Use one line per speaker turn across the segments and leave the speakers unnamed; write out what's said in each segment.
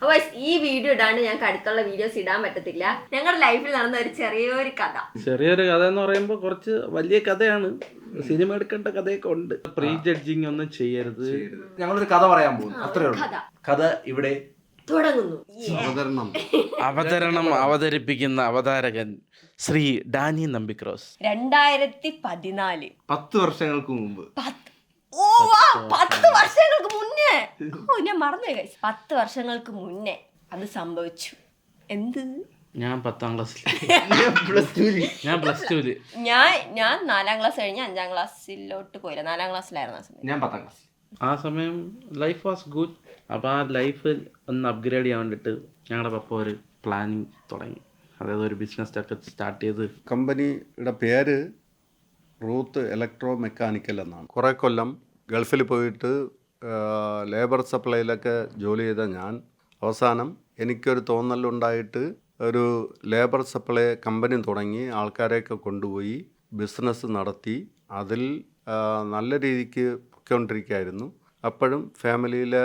അപ്പോൾ ഈ വീഡിയോ ഇടാണ്ട് ഞങ്ങൾക്ക് അടുത്തുള്ള വീഡിയോസ് ഇടാൻ പറ്റത്തില്ല. ഞങ്ങളുടെ ലൈഫിൽ നടന്ന ഒരു ചെറിയൊരു കഥ
എന്ന് പറയുമ്പോൾ കുറച്ച് വലിയ കഥയാണ്. സിനിമ എടുക്കേണ്ട കഥയൊക്കെ ഉണ്ട്. പ്രീ ജഡ്ജിങ് ഒന്നും ചെയ്യരുത്.
ഞങ്ങളൊരു കഥ പറയാൻ പോകുന്നു, അത്രേ ഉള്ളൂ. കഥ ഇവിടെ
തുടങ്ങുന്നു.
അവതരിപ്പിക്കുന്ന അവതാരകൻ ശ്രീ ഡാനി നമ്പിക്രോസ്.
2014
10 വർഷങ്ങൾക്ക് മുമ്പ്.
10 വർഷങ്ങൾക്ക് മുന്നേ. ഞാൻ മറന്നു. 10 വർഷങ്ങൾക്ക് മുന്നേ അത് സംഭവിച്ചു. എന്ത്?
ഞാൻ 10ാം ക്ലാസ്സിൽ,
ഞാൻ 4ാം ക്ലാസ് കഴിഞ്ഞ് 5ാം ക്ലാസ്സിലോട്ട് പോയില്ല. 4ാം ക്ലാസ്സിലായിരുന്നു ആ സമയം.
ഞാൻ 10ാം ക്ലാസ്.
ആ സമയം ലൈഫ് വാസ് ഗുഡ്. അപ്പോൾ ആ ലൈഫ് ഒന്ന് അപ്ഗ്രേഡ് ചെയ്യാൻ വേണ്ടിയിട്ട് ഞങ്ങളുടെ പപ്പ ഒരു പ്ലാനിങ് തുടങ്ങി. അതായത് ഒരു ബിസിനസ് ഒക്കെ സ്റ്റാർട്ട് ചെയ്ത്.
കമ്പനിയുടെ പേര് റൂത്ത് ഇലക്ട്രോ മെക്കാനിക്കൽ എന്നാണ്. കുറേ കൊല്ലം ഗൾഫിൽ പോയിട്ട് ലേബർ സപ്ലൈയിലൊക്കെ ജോലി ചെയ്ത ഞാൻ അവസാനം എനിക്കൊരു തോന്നലുണ്ടായിട്ട് ഒരു ലേബർ സപ്ലൈ കമ്പനി തുടങ്ങി ആൾക്കാരെയൊക്കെ കൊണ്ടുപോയി ബിസിനസ് നടത്തി അതിൽ നല്ല രീതിക്ക് പൊയ്ക്കൊണ്ടിരിക്കുകയായിരുന്നു. അപ്പോഴും ഫാമിലിയിലെ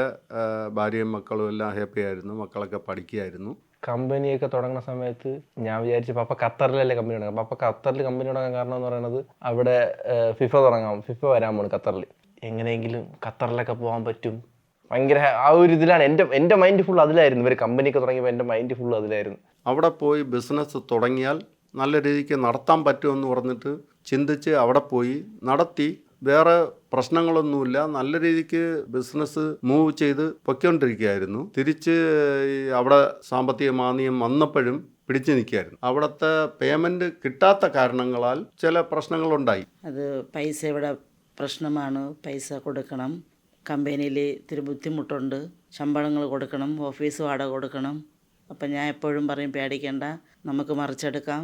ഭാര്യയും മക്കളും എല്ലാം ഹാപ്പി ആയിരുന്നു. മക്കളൊക്കെ പഠിക്കുകയായിരുന്നു.
കമ്പനിയൊക്കെ തുടങ്ങുന്ന സമയത്ത് ഞാൻ വിചാരിച്ചു പപ്പ ഖത്തറിലല്ലേ കമ്പനി തുടങ്ങാം. പപ്പ ഖത്തറിൽ കമ്പനി തുടങ്ങാൻ കാരണം എന്ന് പറയുന്നത് അവിടെ ഫിഫ വരാൻ പോണ് ഖത്തറിൽ. എങ്ങനെയെങ്കിലും ഖത്തറിലൊക്കെ പോകാൻ പറ്റും. ഭയങ്കര ആ ഒരു ഇതിലാണ് എൻ്റെ മൈൻഡ് ഫുൾ അതിലായിരുന്നു. ഇവർ കമ്പനിയൊക്കെ തുടങ്ങിയപ്പോൾ എൻ്റെ മൈൻഡ് ഫുൾ അതിലായിരുന്നു.
അവിടെ പോയി ബിസിനസ് തുടങ്ങിയാൽ നല്ല രീതിക്ക് നടത്താൻ പറ്റുമെന്ന് പറഞ്ഞിട്ട് ചിന്തിച്ച് അവിടെ പോയി നടത്തി. വേറെ പ്രശ്നങ്ങളൊന്നുമില്ല. നല്ല രീതിക്ക് ബിസിനസ് മൂവ് ചെയ്ത് പൊയ്ക്കൊണ്ടിരിക്കുകയായിരുന്നു. തിരിച്ച് അവിടെ സാമ്പത്തിക മാന്ദ്യം വന്നപ്പോഴും പിടിച്ചു നിൽക്കുകയായിരുന്നു. അവിടുത്തെ പേയ്മെൻറ്റ് കിട്ടാത്ത കാരണങ്ങളാൽ ചില പ്രശ്നങ്ങളുണ്ടായി.
അത് പൈസ ഇവിടെ പ്രശ്നമാണ്. പൈസ കൊടുക്കണം. കമ്പനിയിൽ ഇത്തിരി ബുദ്ധിമുട്ടുണ്ട്. ശമ്പളങ്ങൾ കൊടുക്കണം, ഓഫീസ് വാടക കൊടുക്കണം. അപ്പം ഞാൻ എപ്പോഴും പറയും പേടിക്കേണ്ട, നമുക്ക് മറിച്ചെടുക്കാം.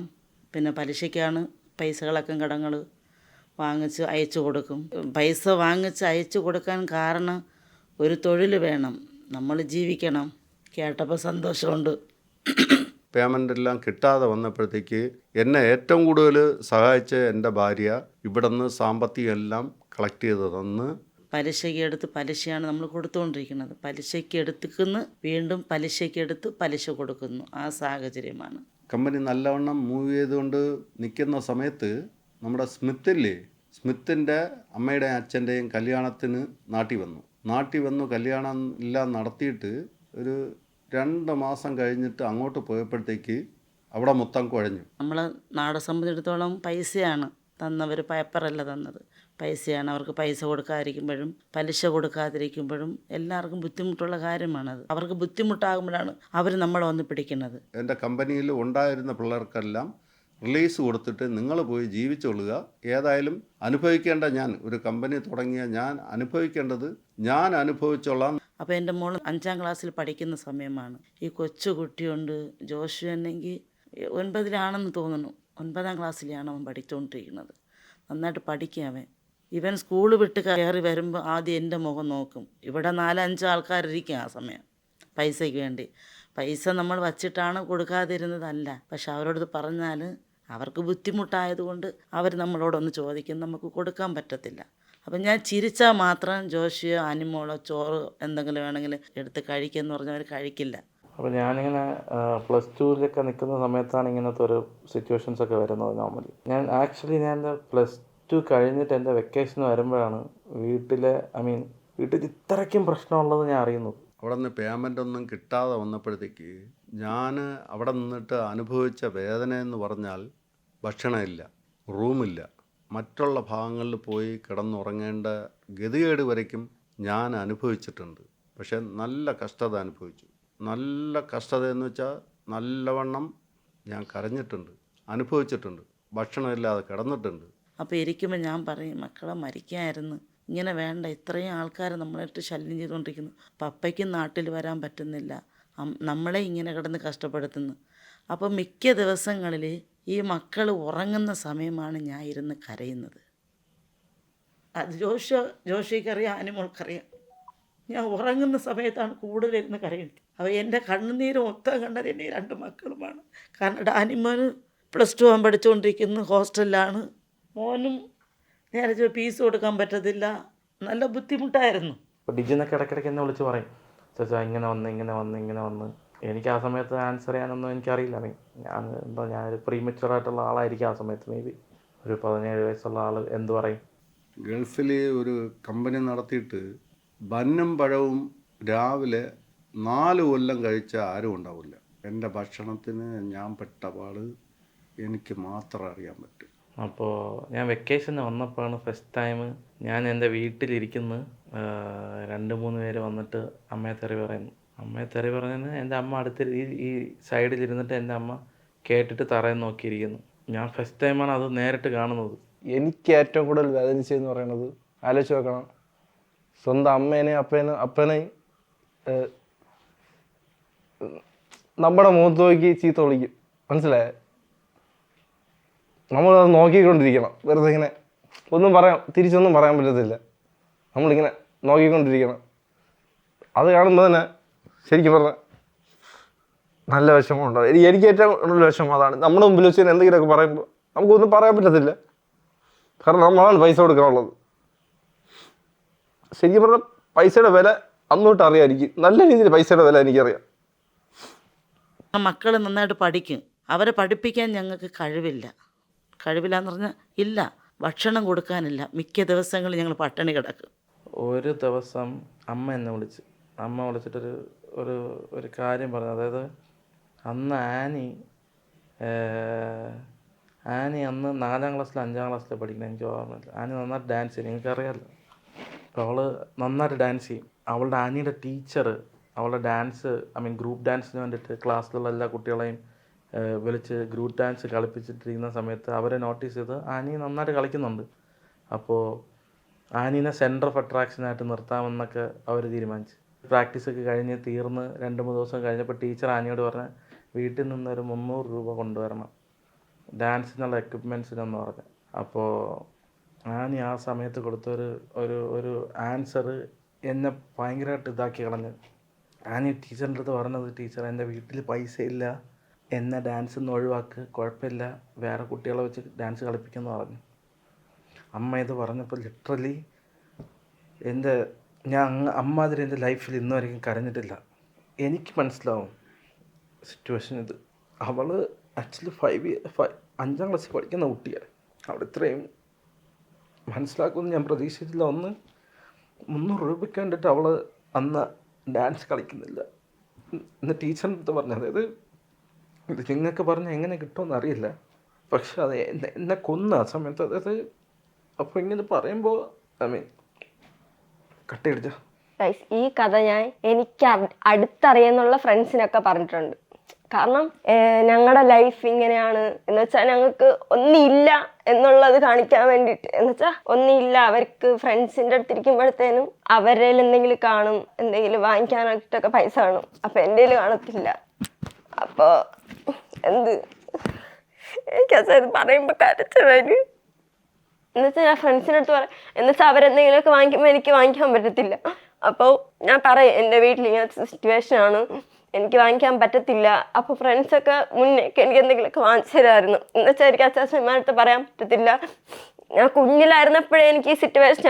പിന്നെ പലിശയ്ക്കാണ് പൈസകളൊക്കെ കടങ്ങൾ വാങ്ങിച്ച് അയച്ചു കൊടുക്കും. പൈസ വാങ്ങിച്ച് അയച്ചു കൊടുക്കാൻ കാരണം ഒരു തൊഴിൽ വേണം, നമ്മൾ ജീവിക്കണം. കേട്ടപ്പോൾ സന്തോഷമുണ്ട്.
പേയ്മെൻ്റ് എല്ലാം കിട്ടാതെ വന്നപ്പോഴത്തേക്ക് എന്നെ ഏറ്റവും കൂടുതൽ സഹായിച്ച എൻ്റെ ഭാര്യ ഇവിടെ നിന്ന് സാമ്പത്തികം എല്ലാം കളക്ട് ചെയ്ത് തന്ന്.
പലിശയ്ക്ക് എടുത്ത് പലിശയാണ് നമ്മൾ കൊടുത്തുകൊണ്ടിരിക്കുന്നത്. പലിശയ്ക്ക് എടുത്തുക്കുന്നു, വീണ്ടും പലിശയ്ക്ക് എടുത്ത് പലിശ കൊടുക്കുന്നു. ആ സാഹചര്യമാണ്.
കമ്പനി നല്ലവണ്ണം മൂവ് ചെയ്തുകൊണ്ട് നിൽക്കുന്ന സമയത്ത് നമ്മുടെ സ്മിത്തിൻ്റെ അമ്മയുടെയും അച്ഛൻ്റെയും കല്യാണത്തിന് നാട്ടിൽ വന്നു കല്യാണം എല്ലാം നടത്തിയിട്ട് ഒരു 2 മാസം കഴിഞ്ഞിട്ട് അങ്ങോട്ട് പോയപ്പോഴത്തേക്ക് അവിടെ മൊത്തം കുഴഞ്ഞു.
നമ്മളെ നാടെ സംബന്ധിച്ചിടത്തോളം പൈസയാണ് തന്നവർ, പേപ്പറല്ല തന്നത്, പൈസയാണ്. അവർക്ക് പൈസ കൊടുക്കാതിരിക്കുമ്പോഴും പലിശ കൊടുക്കാതിരിക്കുമ്പോഴും എല്ലാവർക്കും ബുദ്ധിമുട്ടുള്ള കാര്യമാണത്. അവർക്ക് ബുദ്ധിമുട്ടാകുമ്പോഴാണ് അവർ നമ്മളെ വന്ന് പിടിക്കുന്നത്.
എൻ്റെ കമ്പനിയിൽ ഉണ്ടായിരുന്ന പിള്ളേർക്കെല്ലാം റിലീസ് കൊടുത്തിട്ട് നിങ്ങൾ പോയി ജീവിച്ചോളുക. ഏതായാലും അനുഭവിക്കേണ്ട ഞാൻ ഒരു കമ്പനി തുടങ്ങിയ ഞാൻ അനുഭവിക്കേണ്ടത് ഞാൻ അനുഭവിച്ചോളാം.
അപ്പോൾ എൻ്റെ മോൾ 5ാം ക്ലാസ്സിൽ പഠിക്കുന്ന സമയമാണ്. ഈ കൊച്ചു കുട്ടിയുണ്ട് ജോഷു എന്നെങ്കിൽ 9ലാണെന്ന് തോന്നുന്നു. 9ാം ക്ലാസ്സിലാണ് അവൻ പഠിച്ചുകൊണ്ടിരിക്കുന്നത്. നന്നായിട്ട് പഠിക്കും ഇവൻ സ്കൂൾ വിട്ട് കയറി വരുമ്പോൾ ആദ്യം എൻ്റെ മുഖം നോക്കും. ഇവിടെ 4-5 ആൾക്കാരിരിക്കും ആ സമയം പൈസയ്ക്ക് വേണ്ടി. പൈസ നമ്മൾ വച്ചിട്ടാണ് കൊടുക്കാതിരുന്നതല്ല. പക്ഷെ അവരോട് പറഞ്ഞാൽ അവർക്ക് ബുദ്ധിമുട്ടായതുകൊണ്ട് അവർ നമ്മളോടൊന്ന് ചോദിക്കും, നമുക്ക് കൊടുക്കാൻ പറ്റത്തില്ല. അപ്പം ഞാൻ ചിരിച്ചാൽ മാത്രം ജോഷിയോ അനിമോളോ ചോറ് എന്തെങ്കിലും വേണമെങ്കിൽ എടുത്ത് കഴിക്കുമെന്ന് പറഞ്ഞാൽ അവർ കഴിക്കില്ല.
അപ്പോൾ ഞാനിങ്ങനെ +2 നിൽക്കുന്ന സമയത്താണ് ഇങ്ങനത്തെ ഒരു സിറ്റുവേഷൻസൊക്കെ വരുന്നത്. നോർമലി ഞാൻ എൻ്റെ +2 കഴിഞ്ഞിട്ട് എൻ്റെ വെക്കേഷൻ വരുമ്പോഴാണ് വീട്ടിൽ ഇത്രയ്ക്കും പ്രശ്നമുള്ളത് ഞാൻ അറിയുന്നത്.
അവിടെ നിന്ന് പേയ്മെൻ്റ് ഒന്നും കിട്ടാതെ വന്നപ്പോഴത്തേക്ക് ഞാൻ അവിടെ നിന്നിട്ട് അനുഭവിച്ച വേദന എന്ന് പറഞ്ഞാൽ ഭക്ഷണമില്ല, റൂമില്ല, മറ്റുള്ള ഭാഗങ്ങളിൽ പോയി കിടന്നുറങ്ങേണ്ട ഗതികേട് വരയ്ക്കും ഞാൻ അനുഭവിച്ചിട്ടുണ്ട്. പക്ഷെ നല്ല കഷ്ടത അനുഭവിച്ചു. നല്ല കഷ്ടത എന്ന് വെച്ചാൽ നല്ലവണ്ണം ഞാൻ കരഞ്ഞിട്ടുണ്ട്, അനുഭവിച്ചിട്ടുണ്ട്, ഭക്ഷണമില്ലാതെ കിടന്നിട്ടുണ്ട്.
അപ്പോൾ ഇരിക്കുമ്പോൾ ഞാൻ പറയും, മക്കളെ മരിക്കായിരുന്നു, ഇങ്ങനെ വേണ്ട, ഇത്രയും ആൾക്കാർ നമ്മളായിട്ട് ശല്യം ചെയ്തുകൊണ്ടിരിക്കുന്നു. പപ്പയ്ക്കും നാട്ടിൽ വരാൻ പറ്റുന്നില്ല, നമ്മളെ ഇങ്ങനെ കിടന്ന് കഷ്ടപ്പെടുത്തുന്നു. അപ്പോൾ മിക്ക ദിവസങ്ങളിൽ ഈ മക്കൾ ഉറങ്ങുന്ന സമയമാണ് ഞാൻ ഇരുന്ന് കരയുന്നത്. അത് ജോഷിക്കറിയാം, അനിമോൾക്കറിയാം. ഞാൻ ഉറങ്ങുന്ന സമയത്താണ് കൂടുതലിരുന്ന് കരയുന്നത്. അപ്പോൾ എൻ്റെ കണ്ണുനീര് മൊത്തം കണ്ടത് എൻ്റെ 2 മക്കളുമാണ്. കാരണം ഡാനിമോന് +2 ആൻ പഠിച്ചുകൊണ്ടിരിക്കുന്നു, ഹോസ്റ്റലിലാണ്. മോനും നേരെ ഫീസ് കൊടുക്കാൻ പറ്റത്തില്ല, നല്ല ബുദ്ധിമുട്ടായിരുന്നു.
അപ്പോൾ ഡിജിന്നൊക്കെ ഇടയ്ക്കിടയ്ക്ക് എന്നെ വിളിച്ച് പറയും,
ചോദിച്ചാൽ ഇങ്ങനെ വന്ന് എനിക്ക് ആ സമയത്ത് ആൻസർ ചെയ്യാനൊന്നും എനിക്കറിയില്ല. ഞാനൊരു പ്രീമച്ചുവറായിട്ടുള്ള ആളായിരിക്കും ആ സമയത്ത്. മേ ബി ഒരു 17 വയസ്സുള്ള ആൾ എന്ത് പറയും?
ഗൾഫിൽ ഒരു കമ്പനി നടത്തിയിട്ട് ബന്നും പഴവും രാവിലെ 4 കൊല്ലം കഴിച്ച ആരും ഉണ്ടാവില്ല. എൻ്റെ ഭക്ഷണത്തിന് ഞാൻ പെട്ട പാട് എനിക്ക് മാത്രം അറിയാൻ പറ്റും.
അപ്പോൾ ഞാൻ വെക്കേഷന് വന്നപ്പോഴാണ് ഫസ്റ്റ് ടൈം ഞാൻ എൻ്റെ വീട്ടിലിരിക്കുന്നു. 2-3 പേര് വന്നിട്ട് അമ്മയെ തെറി പറയുന്നു. അമ്മയെ തെറി പറഞ്ഞതിന് എൻ്റെ അമ്മ അടുത്ത് ഈ സൈഡിലിരുന്നിട്ട് എൻ്റെ അമ്മ കേട്ടിട്ട് തറയിൽ നോക്കിയിരിക്കുന്നു. ഞാൻ ഫസ്റ്റ് ടൈമാണ് അത് നേരിട്ട് കാണുന്നത്.
എനിക്ക് ഏറ്റവും കൂടുതൽ വേദനിച്ചതെന്ന് പറയുന്നത്, ആലോചിച്ച് നോക്കണം, സ്വന്തം അമ്മേനെയും അപ്പനെയും നമ്മുടെ മുഖത്ത് നോക്കി ചീത്ത വിളിക്കും. മനസ്സിലായേ? നമ്മളത് നോക്കിക്കൊണ്ടിരിക്കണം. വെറുതെ ഇങ്ങനെ തിരിച്ചൊന്നും പറയാൻ പറ്റത്തില്ല. നമ്മളിങ്ങനെ നോക്കിക്കൊണ്ടിരിക്കണം. അത് കാണുമ്പോൾ തന്നെ ശരിക്കും പറഞ്ഞാൽ നല്ല വിഷമം ഉണ്ടാവും. എനിക്ക് ഏറ്റവും കൂടുതൽ വിഷമം അതാണ്. നമ്മുടെ മുമ്പിൽ വെച്ച് എന്തെങ്കിലുമൊക്കെ പറയുമ്പോൾ നമുക്കൊന്നും പറയാൻ പറ്റത്തില്ല. കാരണം നമ്മളാണ് പൈസ കൊടുക്കാനുള്ളത്. ശരിക്കും പറഞ്ഞാൽ പൈസയുടെ വില അന്നോട്ട് അറിയാം. എനിക്ക് നല്ല രീതിയിൽ പൈസയുടെ വില എനിക്കറിയാം.
മക്കൾ നന്നായിട്ട് പഠിക്കും. അവരെ പഠിപ്പിക്കാൻ ഞങ്ങൾക്ക് കഴിവില്ലാന്ന് പറഞ്ഞാൽ ഇല്ല. ഭക്ഷണം കൊടുക്കാനില്ല. മിക്ക ദിവസങ്ങളിൽ ഞങ്ങൾ പട്ടിണി കിടക്കും.
ഒരു ദിവസം അമ്മ എന്നെ വിളിച്ചിട്ടൊരു ഒരു കാര്യം പറഞ്ഞു. അതായത് അന്ന് ആനി അന്ന് 4ാം ക്ലാസ്സിലോ 5ാം ക്ലാസ്സിലോ പഠിക്കണം, എനിക്ക് ഓർമ്മയില്ല. ആനി നന്നായിട്ട് ഡാൻസ് ചെയ്യും, നിങ്ങൾക്കറിയാമല്ലോ. അപ്പോൾ അവൾ നന്നായിട്ട് ഡാൻസ് ചെയ്യും. അവളുടെ ആനിയുടെ ടീച്ചർ അവളുടെ ഡാൻസ് ഗ്രൂപ്പ് ഡാൻസിന് വേണ്ടിയിട്ട് ക്ലാസ്സിലുള്ള എല്ലാ കുട്ടികളെയും വിളിച്ച് ഗ്രൂപ്പ് ഡാൻസ് കളിപ്പിച്ചിട്ടിരിക്കുന്ന സമയത്ത് അവരെ നോട്ടീസ് ചെയ്ത് ആനി നന്നായിട്ട് കളിക്കുന്നുണ്ട്. അപ്പോൾ ആനീനെ സെൻറ്റർ ഓഫ് അട്രാക്ഷനായിട്ട് നിർത്താമെന്നൊക്കെ അവർ തീരുമാനിച്ചു. പ്രാക്ടീസൊക്കെ കഴിഞ്ഞ് തീർന്ന് 2-3 ദിവസം കഴിഞ്ഞപ്പോൾ ടീച്ചർ ആനിയോട് പറഞ്ഞ് വീട്ടിൽ നിന്നൊരു 300 രൂപ കൊണ്ടുവരണം ഡാൻസിനുള്ള എക്വിപ്മെൻറ്റ്സിനെന്ന് പറഞ്ഞു. അപ്പോൾ ആനി ആ സമയത്ത് കൊടുത്തൊരു ഒരു ആൻസർ എന്നെ ഭയങ്കരമായിട്ട് ഇതാക്കി കളഞ്ഞു. ആനി ടീച്ചറിൻ്റെ അടുത്ത് പറഞ്ഞത്, ടീച്ചർ എൻ്റെ വീട്ടിൽ പൈസ ഇല്ല, എന്നെ ഡാൻസിൽ നിന്ന് ഒഴിവാക്ക്, കുഴപ്പമില്ല, വേറെ കുട്ടികളെ വെച്ച് ഡാൻസ് കളിപ്പിക്കുമെന്ന് പറഞ്ഞു. അമ്മ ഇത് പറഞ്ഞപ്പോൾ ലിറ്ററലി അമ്മാതിരി എൻ്റെ ലൈഫിൽ ഇന്ന് വരെയും കരഞ്ഞിട്ടില്ല. എനിക്ക് മനസ്സിലാവും സിറ്റുവേഷൻ ഇത്. അവൾ ആക്ച്വലി 5ാം ക്ലാസ്സിൽ പഠിക്കുന്ന കുട്ടിയാണ്. അവിടെ ഇത്രയും മനസ്സിലാക്കുമെന്ന് ഞാൻ പ്രതീക്ഷിച്ചില്ല. 300 രൂപയ്ക്ക് വേണ്ടിയിട്ട് അവൾ അന്ന് ഡാൻസ് കളിക്കുന്നില്ല എന്ന് ടീച്ചറിൻ്റെ അടുത്ത് പറഞ്ഞു. അതായത് ഇത് നിങ്ങൾക്ക് പറഞ്ഞാൽ എങ്ങനെ കിട്ടുമെന്ന് അറിയില്ല, പക്ഷെ അത് എന്നെ കൊന്ന ആ സമയത്ത്. അതായത് അപ്പോൾ ഇങ്ങനെ പറയുമ്പോൾ കട്ടിയടിച്ച
ഈ കഥ എനിക്ക് അടുത്തറിയുന്നുള്ള ഫ്രണ്ട്സിനൊക്കെ പറഞ്ഞിട്ടുണ്ട്. കാരണം ഞങ്ങളുടെ ലൈഫ് ഇങ്ങനെയാണ് എന്ന് വെച്ചാൽ ഞങ്ങൾക്ക് ഒന്നില്ല എന്നുള്ളത് കാണിക്കാൻ വേണ്ടിയിട്ട്, എന്ന് വെച്ചാൽ ഒന്നില്ല. അവർക്ക് ഫ്രണ്ട്സിൻ്റെ അടുത്തിരിക്കുമ്പോഴത്തേനും അവരുടെ എന്തെങ്കിലും കാണും, എന്തെങ്കിലും വാങ്ങിക്കാനായിട്ടൊക്കെ പൈസ കാണും. അപ്പം എൻ്റെ കയ്യിൽ കാണത്തില്ല. അപ്പോൾ എനിക്കത് പറയുമ്പോൾ കരച്ചു വരും. എന്നുവെച്ചാൽ ഞാൻ ഫ്രണ്ട്സിൻ്റെ അടുത്ത് പറയാം, എന്നുവെച്ചാൽ അവരെന്തെങ്കിലുമൊക്കെ വാങ്ങിക്കുമ്പോൾ എനിക്ക് വാങ്ങിക്കാൻ പറ്റത്തില്ല. അപ്പോൾ ഞാൻ പറയും എൻ്റെ വീട്ടിൽ ഇങ്ങനത്തെ സിറ്റുവേഷനാണ്, എനിക്ക് വാങ്ങിക്കാൻ പറ്റത്തില്ല. അപ്പോൾ ഫ്രണ്ട്സൊക്കെ മുന്നേക്ക് എനിക്ക് എന്തെങ്കിലുമൊക്കെ വാങ്ങിച്ചു തരുമായിരുന്നു. എന്നുവെച്ചാൽ എനിക്ക് അച്ചാച്ചന്മാരടുത്ത് പറയാൻ പറ്റത്തില്ല. ഞാൻ കുഞ്ഞിലായിരുന്നപ്പോഴേ എനിക്ക് ഈ സിറ്റുവേഷൻ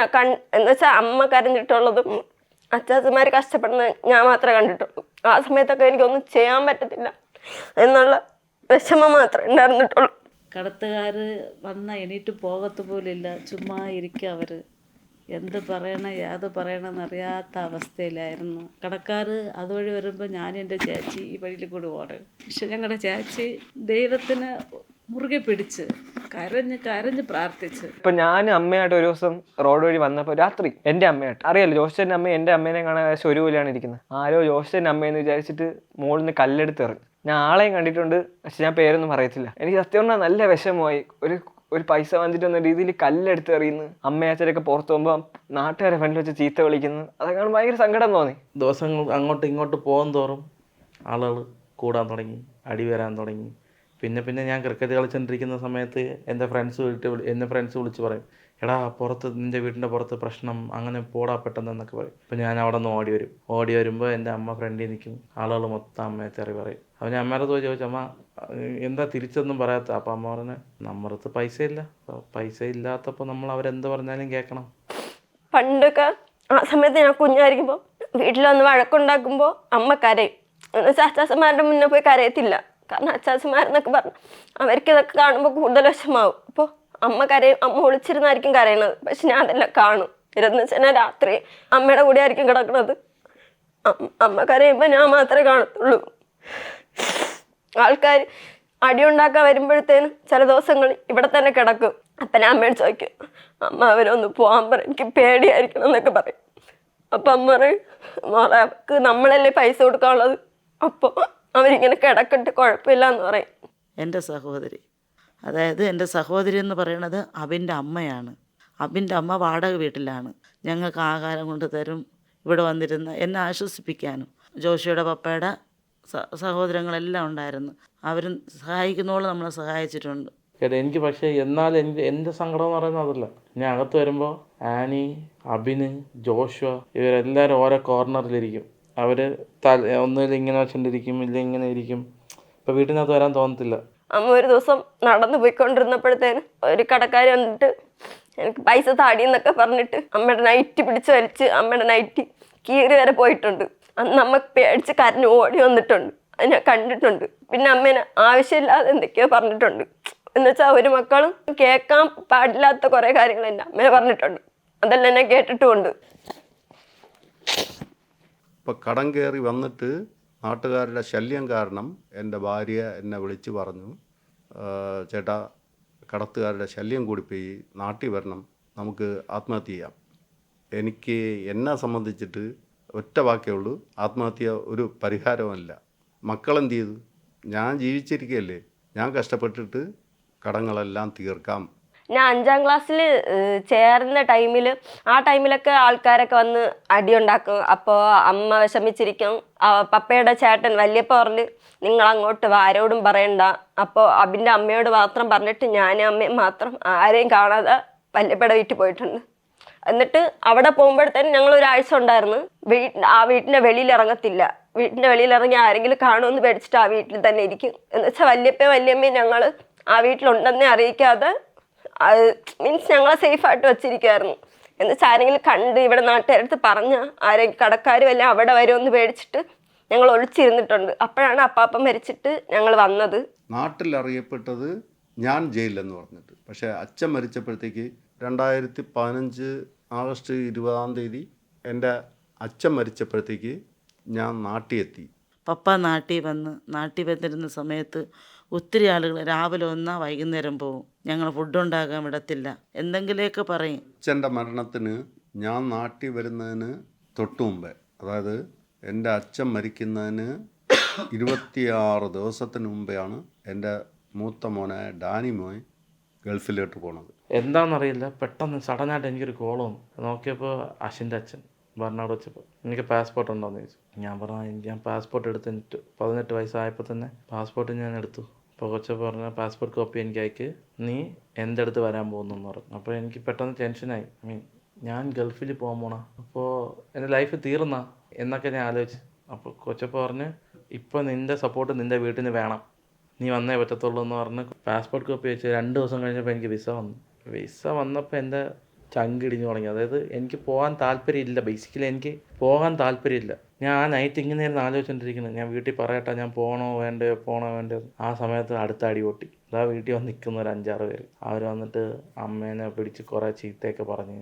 എന്നുവെച്ചാൽ അമ്മ കരഞ്ഞിട്ടുള്ളതും അച്ചാച്ചന്മാർ കഷ്ടപ്പെടുന്നത് ഞാൻ മാത്രമേ കണ്ടിട്ടുള്ളൂ. ആ സമയത്തൊക്കെ എനിക്കൊന്നും ചെയ്യാൻ പറ്റത്തില്ല എന്നുള്ള വിഷമം മാത്രമേ ഉണ്ടായിരുന്നിട്ടുള്ളൂ.
കടത്തുകാർ വന്നാൽ എണീറ്റ് പോകത്ത് പോലില്ല, ചുമ്മാ ഇരിക്കുക. അവർ എന്ത് പറയണം ഏത് പറയണമെന്നറിയാത്ത അവസ്ഥയിലായിരുന്നു. കടക്കാർ അതുവഴി വരുമ്പോൾ ഞാനും എൻ്റെ ചേച്ചി ഈ വഴിയിൽ കൂടി ഓടും. പക്ഷെ ഞങ്ങളുടെ ചേച്ചി ദൈവത്തിന് മുറുകെ പിടിച്ച് കരഞ്ഞ് പ്രാർത്ഥിച്ച്.
ഇപ്പം ഞാൻ അമ്മയായിട്ട് ഒരു ദിവസം റോഡ് വഴി വന്നപ്പോൾ രാത്രി എൻ്റെ അമ്മയായിട്ട് അറിയാലോ, ജോഷൻ്റെ അമ്മ എൻ്റെ അമ്മേനെ കാണാൻ ഏകദേശം ഒരു പോലെയാണ് ഇരിക്കുന്നത്. ആരോ ജോഷൻ്റെ അമ്മയെന്ന് വിചാരിച്ചിട്ട് മുകളിൽ നിന്ന് കല്ലെടുത്ത് എറിഞ്ഞു. ഞാൻ ആളെയും കണ്ടിട്ടുണ്ട്, പക്ഷെ ഞാൻ പേരൊന്നും പറയത്തില്ല. എനിക്ക് സത്യം പറഞ്ഞാൽ നല്ല വിഷമമായി. ഒരു പൈസ വന്നിട്ട് വന്ന രീതിയിൽ കല്ലെടുത്ത് എറിയുന്നു. അമ്മയച്ഛനൊക്കെ പുറത്ത് പോകുമ്പോൾ നാട്ടുകാരെ ഫ്രണ്ടിൽ വെച്ച് ചീത്ത വിളിക്കുന്നു. അതൊക്കെ കാണുമ്പോൾ ഭയങ്കര സങ്കടം തോന്നി.
ദിവസങ്ങൾ അങ്ങോട്ടും ഇങ്ങോട്ട് പോകും തോറും ആളുകൾ കൂടാൻ തുടങ്ങി, അടി വരാൻ തുടങ്ങി. പിന്നെ ഞാൻ ക്രിക്കറ്റ് കളിച്ചുകൊണ്ടിരിക്കുന്ന സമയത്ത് എൻ്റെ ഫ്രണ്ട്സ് വിളിച്ച് പറയും, എടാ പുറത്ത് നിൻ്റെ വീടിൻ്റെ പുറത്ത് പ്രശ്നം, അങ്ങനെ പോടാ പെട്ടെന്ന് എന്നൊക്കെ പറയും. അപ്പോൾ ഞാൻ അവിടെ നിന്ന് ഓടി വരുമ്പോൾ എൻ്റെ അമ്മ ഫ്രണ്ടിൽ നിൽക്കും. ആളുകൾ മൊത്തം അമ്മയെ തെറി പറയും. അപ്പോൾ ഞാൻ അമ്മയുടെ പോയി ചോദിച്ചു, അമ്മ എന്താ തിരിച്ചൊന്നും പറയാത്ത? അപ്പോൾ അമ്മ പറഞ്ഞ്, നമ്മുടെ അടുത്ത് പൈസ ഇല്ല, പൈസ ഇല്ലാത്തപ്പോൾ നമ്മൾ അവരെന്ത് പറഞ്ഞാലും കേൾക്കണം.
പണ്ടൊക്കെ ആ സമയത്ത് ഞാൻ കുഞ്ഞായിരിക്കുമ്പോൾ വീട്ടിൽ വന്ന് വഴക്കുണ്ടാക്കുമ്പോൾ അമ്മ കരയും. എന്നുവെച്ചാൽ അച്ചാച്ചന്മാരുടെ മുന്നേ പോയി കരയത്തില്ല. കാരണം അച്ചാച്ചന്മാരെന്നൊക്കെ പറഞ്ഞു അവർക്ക് ഇതൊക്കെ കാണുമ്പോൾ കൂടുതൽ വിഷമാവും. അപ്പോൾ അമ്മ കരയും. അമ്മ ഒളിച്ചിരുന്നായിരിക്കും കരയണത്. പക്ഷെ ഞാൻ അതെല്ലാം കാണും. ഇരുന്ന് വെച്ചാൽ ഞാൻ രാത്രി അമ്മയുടെ കൂടെ ആയിരിക്കും കിടക്കുന്നത്. അമ്മ കരയുമ്പോൾ ഞാൻ മാത്രമേ കാണത്തുള്ളൂ. ആൾക്കാർ അടിയുണ്ടാക്കാൻ വരുമ്പോഴത്തേനും ചില ദിവസങ്ങൾ ഇവിടെ തന്നെ കിടക്കും. അപ്പം ഞാൻ അമ്മയോട് ചോദിക്കും, അമ്മ അവരൊന്ന് പോകാൻ പറയും, എനിക്ക് പേടിയായിരിക്കണം എന്നൊക്കെ പറയും. അപ്പം അമ്മ പറയും, മോളെ അവർക്ക് നമ്മളല്ലേ പൈസ കൊടുക്കാനുള്ളത്, അപ്പോൾ അവരിങ്ങനെ കിടക്കട്ടെ കുഴപ്പമില്ല എന്ന് പറയും.
എൻ്റെ സഹോദരി, അതായത് എൻ്റെ സഹോദരി എന്ന് പറയുന്നത് അബിൻ്റെ അമ്മയാണ്. അബിൻ്റെ അമ്മ വാടക വീട്ടിലാണ്. ഞങ്ങൾക്ക് ആഹാരം കൊണ്ട് തരും, ഇവിടെ വന്നിരുന്ന് എന്നെ ആശ്വസിപ്പിക്കാനും. ജോഷിയുടെ പപ്പയുടെ സഹോദരങ്ങളെല്ലാം ഉണ്ടായിരുന്നു. അവരും സഹായിക്കുന്നോളം നമ്മളെ സഹായിച്ചിട്ടുണ്ട്.
കേട്ടോ എനിക്ക്. പക്ഷേ എന്നാലും എൻ്റെ സങ്കടം എന്ന് പറയുന്നത് അതല്ല. ഞാൻ അകത്ത് വരുമ്പോൾ ആനി, അബിന്, ജോഷുവ ഇവരെല്ലാവരും ഓരോ കോർണറിലിരിക്കും. അവർ ഒന്നുമില്ല ഇങ്ങനെ വെച്ചിട്ടിരിക്കും, ഇല്ല ഇങ്ങനെ ഇരിക്കും. ഇപ്പം വീട്ടിനകത്ത് വരാൻ തോന്നത്തില്ല.
അമ്മ ഒരു ദിവസം നടന്നു പോയിക്കൊണ്ടിരുന്നപ്പോഴത്തേന് ഒരു കടക്കാർ വന്നിട്ട് എനിക്ക് പൈസ താടി എന്നൊക്കെ പറഞ്ഞിട്ട് അമ്മയുടെ നൈറ്റി പിടിച്ച് വലിച്ച് അമ്മയുടെ നൈറ്റി കീറി വരെ പോയിട്ടുണ്ട്. അന്ന് അമ്മ പേടിച്ച് കരഞ്ഞ് ഓടി വന്നിട്ടുണ്ട്. അത് ഞാൻ കണ്ടിട്ടുണ്ട്. പിന്നെ അമ്മേനെ ആവശ്യമില്ലാതെ എന്തൊക്കെയോ പറഞ്ഞിട്ടുണ്ട്. എന്നുവെച്ചാൽ ഒരു മക്കളും കേൾക്കാൻ പാടില്ലാത്ത കുറേ കാര്യങ്ങൾ എൻ്റെ അമ്മയെ പറഞ്ഞിട്ടുണ്ട്. അതെല്ലാം ഞാൻ കേട്ടിട്ടുമുണ്ട്.
ഇപ്പോൾ കടം കയറി വന്നിട്ട് നാട്ടുകാരുടെ ശല്യം കാരണം എൻ്റെ ഭാര്യ എന്നെ വിളിച്ച് പറഞ്ഞു, ചേട്ടാ കടത്തുകാരുടെ ശല്യം കൂടിപ്പോയി, നാട്ടിൽ വരണം, നമുക്ക് ആത്മഹത്യ ചെയ്യാം. എനിക്ക് എന്നെ സംബന്ധിച്ചിട്ട് ഒറ്റ വാക്കേ ഉള്ളൂ, ആത്മഹത്യ ഒരു പരിഹാരമല്ല. മക്കളെന്ത് ചെയ്തു? ഞാൻ ജീവിച്ചിരിക്കുകയല്ലേ, ഞാൻ കഷ്ടപ്പെട്ടിട്ട് കടങ്ങളെല്ലാം തീർക്കാം.
ഞാൻ 5ാം ക്ലാസ്സിൽ ചേർന്ന ടൈമിൽ ആ ടൈമിലൊക്കെ ആൾക്കാരൊക്കെ വന്ന് അടിയുണ്ടാക്കും. അപ്പോൾ അമ്മ വിഷമിച്ചിരിക്കും. പപ്പയുടെ ചേട്ടൻ വല്യപ്പ പറഞ്ഞ് നിങ്ങൾ അങ്ങോട്ട് ആരോടും പറയണ്ട. അപ്പോൾ അബിൻ്റെ അമ്മയോട് മാത്രം പറഞ്ഞിട്ട് ഞാനും അമ്മയും മാത്രം ആരെയും കാണാതെ വല്യപ്പയുടെ വീട്ടിൽ പോയിട്ടുണ്ട്. എന്നിട്ട് അവിടെ പോകുമ്പോഴത്തേനും ഞങ്ങൾ ഒരാഴ്ച ഉണ്ടായിരുന്നു. ആ വീട്ടിൻ്റെ വെളിയിൽ ഇറങ്ങത്തില്ല. വീട്ടിൻ്റെ വെളിയിൽ ഇറങ്ങി ആരെങ്കിലും കാണുമെന്ന് പേടിച്ചിട്ട് ആ വീട്ടിൽ തന്നെ ഇരിക്കും. എന്ന് വെച്ചാൽ വല്യപ്പയും വല്യമ്മയും ഞങ്ങൾ ആ വീട്ടിലുണ്ടെന്നേ അറിയിക്കാതെ അത് മീൻസ് ഞങ്ങളെ സേഫായിട്ട് വെച്ചിരിക്കുമായിരുന്നു. എന്നുവെച്ചാൽ ആരെങ്കിലും കണ്ട് ഇവിടെ നാട്ടുകാരടുത്ത് പറഞ്ഞാൽ ആരെങ്കിലും കടക്കാരും എല്ലാം അവിടെ വരുമെന്ന് പേടിച്ചിട്ട് ഞങ്ങൾ ഒളിച്ചിരുന്നിട്ടുണ്ട്. അപ്പോഴാണ് അപ്പാപ്പൻ മരിച്ചിട്ട് ഞങ്ങൾ വന്നത്.
നാട്ടിൽ അറിയപ്പെട്ടത് ഞാൻ ജയിലിലെന്ന് പറഞ്ഞിട്ട്. പക്ഷേ അച്ഛൻ മരിച്ചപ്പോഴത്തേക്ക് 2015 ആഗസ്റ്റ് 20 എൻ്റെ അച്ഛൻ മരിച്ചപ്പോഴത്തേക്ക് ഞാൻ നാട്ടിലെത്തി.
പപ്പ നാട്ടിൽ വന്നിരുന്ന സമയത്ത് ഒത്തിരി ആളുകൾ രാവിലെ വന്നാൽ വൈകുന്നേരം പോകും. ഞങ്ങൾ ഫുഡ് ഉണ്ടാക്കാൻ വിടത്തില്ല, എന്തെങ്കിലുമൊക്കെ പറയും.
അച്ഛൻ്റെ മരണത്തിന് ഞാൻ നാട്ടിൽ വരുന്നതിന് തൊട്ട് മുമ്പേ, അതായത് എൻ്റെ അച്ഛൻ മരിക്കുന്നതിന് 26 ദിവസത്തിന് മുമ്പെയാണ് എൻ്റെ മൂത്ത മോനെ ഡാനി മോൻ ഗൾഫിലോട്ട് പോണത്.
എന്താണെന്നറിയില്ല, പെട്ടെന്ന് സഡനായിട്ട് എനിക്കൊരു കോൾ വന്നു. നോക്കിയപ്പോൾ അശ്വിൻ്റെ അച്ഛൻ ബർണാട് വെച്ചപ്പോൾ എനിക്ക് പാസ്പോർട്ട് ഉണ്ടോയെന്ന് ചോദിച്ചു. ഞാൻ പറഞ്ഞു ഞാൻ പാസ്പോർട്ട് എടുത്തിട്ട് 18 വയസ്സായപ്പോൾ തന്നെ പാസ്പോർട്ട് ഞാൻ എടുത്തു. അപ്പോൾ കൊച്ചപ്പോൾ പറഞ്ഞ പാസ്പോർട്ട് കോപ്പി എനിക്ക് അയക്ക്, നീ എൻ്റെ അടുത്ത് വരാൻ പോകുന്നു പറഞ്ഞു. അപ്പോൾ എനിക്ക് പെട്ടെന്ന് ടെൻഷനായി. ഞാൻ ഗൾഫിൽ പോകാൻ പോണ, അപ്പോൾ എൻ്റെ ലൈഫ് തീർന്ന എന്നൊക്കെ ഞാൻ ആലോചിച്ചു. അപ്പോൾ കൊച്ചപ്പോൾ പറഞ്ഞ് ഇപ്പോൾ നിൻ്റെ സപ്പോർട്ട് നിൻ്റെ വീട്ടിൽ നിന്ന് വേണം, നീ വന്നേ പറ്റത്തുള്ളൂ എന്ന് പറഞ്ഞ് പാസ്പോർട്ട് കോപ്പി വെച്ച് 2 ദിവസം കഴിഞ്ഞപ്പോൾ എനിക്ക് വിസ വന്നു. വിസ വന്നപ്പോൾ എൻ്റെ ചങ്കിടിഞ്ഞു തുടങ്ങി. അതായത് എനിക്ക് പോകാൻ താല്പര്യമില്ല. ബേസിക്കലി എനിക്ക് പോകാൻ താല്പര്യമില്ല. ഞാൻ ആ നൈറ്റ് ഇങ്ങനെയായിരുന്നു ആലോചിച്ചുകൊണ്ടിരിക്കുന്നത്, ഞാൻ വീട്ടിൽ പറയട്ടെ ഞാൻ പോകണോ വേണ്ടയോ. ആ സമയത്ത് അടുത്ത അടി പൊട്ടി. അതാ വീട്ടിൽ വന്ന് നിൽക്കുന്ന ഒരു 5-6 പേര്. അവർ വന്നിട്ട് അമ്മേനെ പിടിച്ച് കുറേ ചീത്തയൊക്കെ പറഞ്ഞു.